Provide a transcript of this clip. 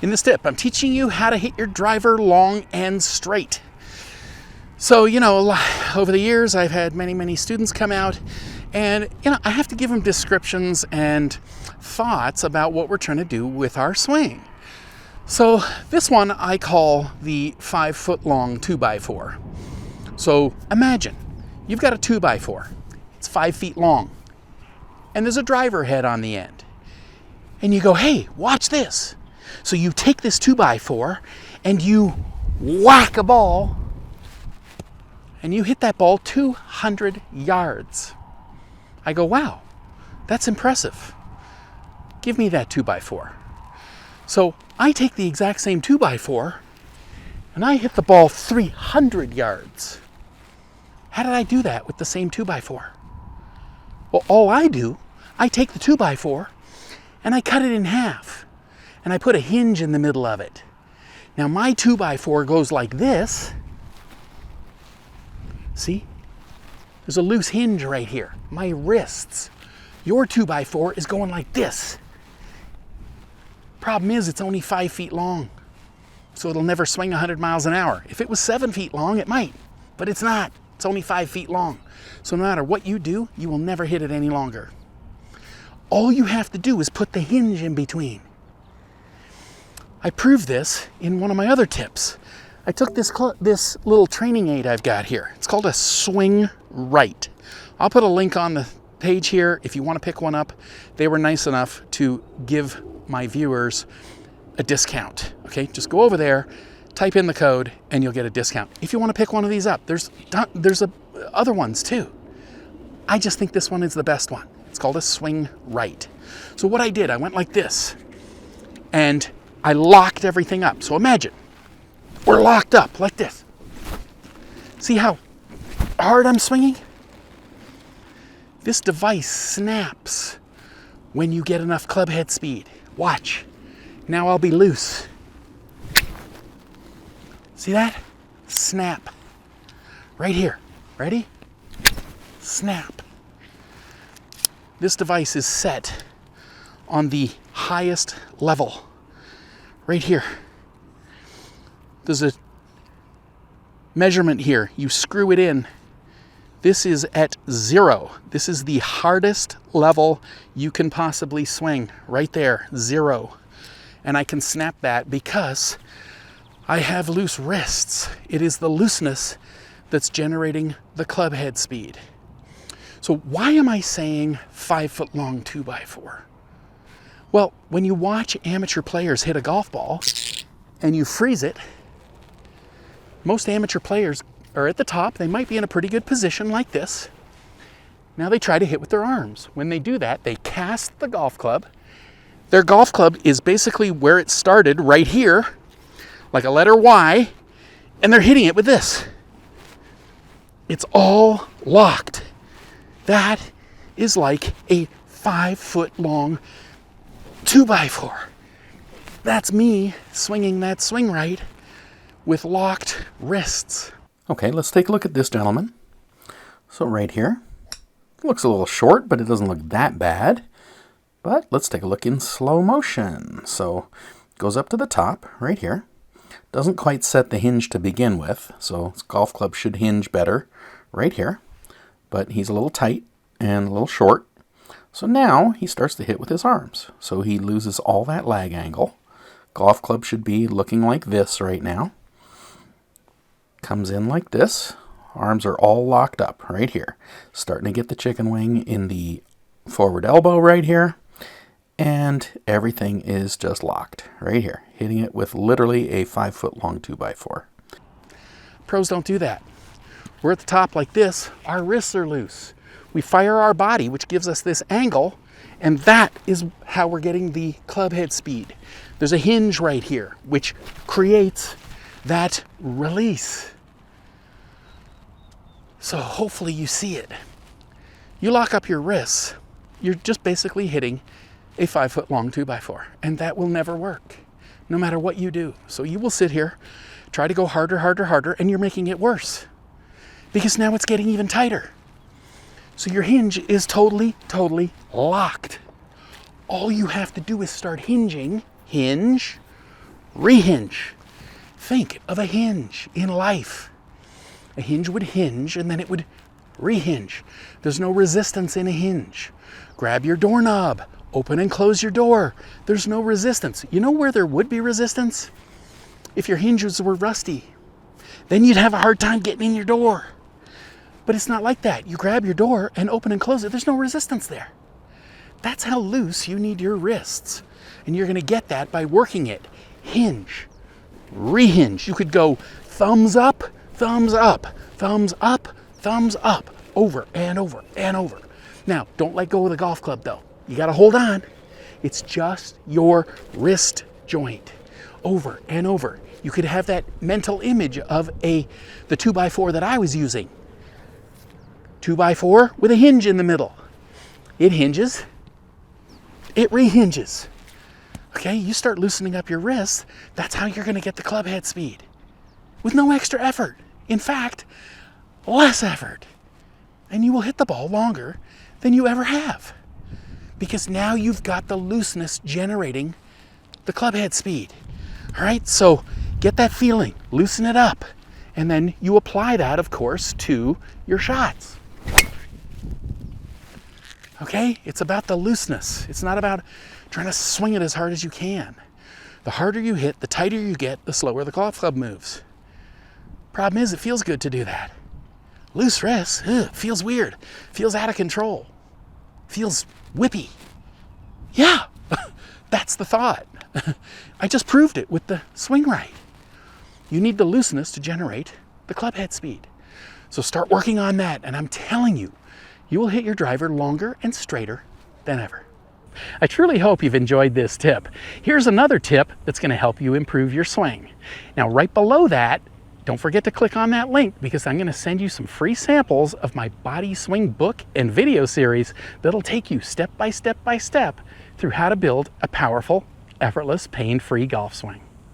In this tip, I'm teaching you how to hit your driver long and straight. So, over the years, I've had many students come out, and, I have to give them descriptions and thoughts about what we're trying to do with our swing. So this one I call the 5-foot long 2x4. So imagine you've got a 2x4. It's 5 feet long, and there's a driver head on the end. And you go, hey, watch this. So you take this 2x4 and you whack a ball, and you hit that ball 200 yards. I go, wow, that's impressive. Give me that 2x4. So I take the exact same 2x4 and I hit the ball 300 yards. How did I do that with the same 2x4? Well, all I do, I take the 2x4 and I cut it in half and I put a hinge in the middle of it. Now my 2x4 goes like this. See? There's a loose hinge right here. My wrists. Your 2x4 is going like this. Problem is, it's only 5 feet long, so it'll never swing 100 miles an hour. If it was 7 feet long, it might, but it's not. It's only 5 feet long. So no matter what you do, you will never hit it any longer. All you have to do is put the hinge in between. I proved this in one of my other tips. I took this little training aid I've got here. It's called a swing right. I'll put a link on the page here if you want to pick one up. They were nice enough to give my viewers a discount. Okay, just go over there, type in the code, and you'll get a discount. If you want to pick one of these up, there's other ones too. I just think this one is the best one. It's called a swing right. So what I did, I went like this, and I locked everything up. So imagine we're locked up like this. See how hard I'm swinging? This device snaps when you get enough club head speed. Watch. Now I'll be loose. See that? Snap. Right here. Ready? Snap. This device is set on the highest level. Right here. There's a measurement here. You screw it in. This is at 0. This is the hardest level you can possibly swing. Right there, 0. And I can snap that because I have loose wrists. It is the looseness that's generating the club head speed. So why am I saying 5-foot long 2x4? Well, when you watch amateur players hit a golf ball and you freeze it, most amateur players are at the top. They might be in a pretty good position like this. Now they try to hit with their arms. When they do that, they cast the golf club. Their golf club is basically where it started, right here, like a letter Y, and they're hitting it with this. It's all locked. That is like a 5-foot long 2x4. That's me swinging that swing right with locked wrists. Okay, let's take a look at this gentleman. So right here, it looks a little short, but it doesn't look that bad. But let's take a look in slow motion. So it goes up to the top right here. Doesn't quite set the hinge to begin with, so his golf club should hinge better right here. But he's a little tight and a little short. So now he starts to hit with his arms. So he loses all that lag angle. Golf club should be looking like this right now. Comes in like this. Arms are all locked up right here. Starting to get the chicken wing in the forward elbow right here. And everything is just locked right here. Hitting it with literally a 5-foot long 2x4. Pros don't do that. We're at the top like this. Our wrists are loose. We fire our body, which gives us this angle. And that is how we're getting the club head speed. There's a hinge right here, which creates that release. So hopefully you see it. You lock up your wrists, you're just basically hitting a 5-foot long 2x4, and that will never work, no matter what you do. So you will sit here, try to go harder, and you're making it worse, because now it's getting even tighter. So your hinge is totally locked. All you have to do is start hinging, hinge, rehinge. Think of a hinge in life. A hinge would hinge and then it would rehinge. There's no resistance in a hinge. Grab your doorknob, open and close your door. There's no resistance. You know where there would be resistance? If your hinges were rusty. Then you'd have a hard time getting in your door. But it's not like that. You grab your door and open and close it. There's no resistance there. That's how loose you need your wrists. And you're going to get that by working it. Hinge, rehinge. You could go thumbs up, thumbs up, thumbs up, thumbs up, over and over and over. Now, don't let go of the golf club though. You got to hold on. It's just your wrist joint. Over and over. You could have that mental image of the 2x4 that I was using. 2x4 with a hinge in the middle. It hinges, it rehinges. Okay, you start loosening up your wrists, that's how you're going to get the club head speed. With no extra effort. In fact, less effort. And you will hit the ball longer than you ever have. Because now you've got the looseness generating the club head speed. All right, so get that feeling, loosen it up. And then you apply that, of course, to your shots. Okay, it's about the looseness. It's not about trying to swing it as hard as you can. The harder you hit, the tighter you get, the slower the golf club moves. Problem is, it feels good to do that. Loose wrists, feels weird, feels out of control, feels whippy. Yeah, that's the thought. I just proved it with the swing right. You need the looseness to generate the club head speed. So start working on that, and I'm telling you, you will hit your driver longer and straighter than ever. I truly hope you've enjoyed this tip. Here's another tip that's going to help you improve your swing. Now, right below that, don't forget to click on that link because I'm going to send you some free samples of my body swing book and video series that'll take you step by step by step through how to build a powerful, effortless, pain-free golf swing.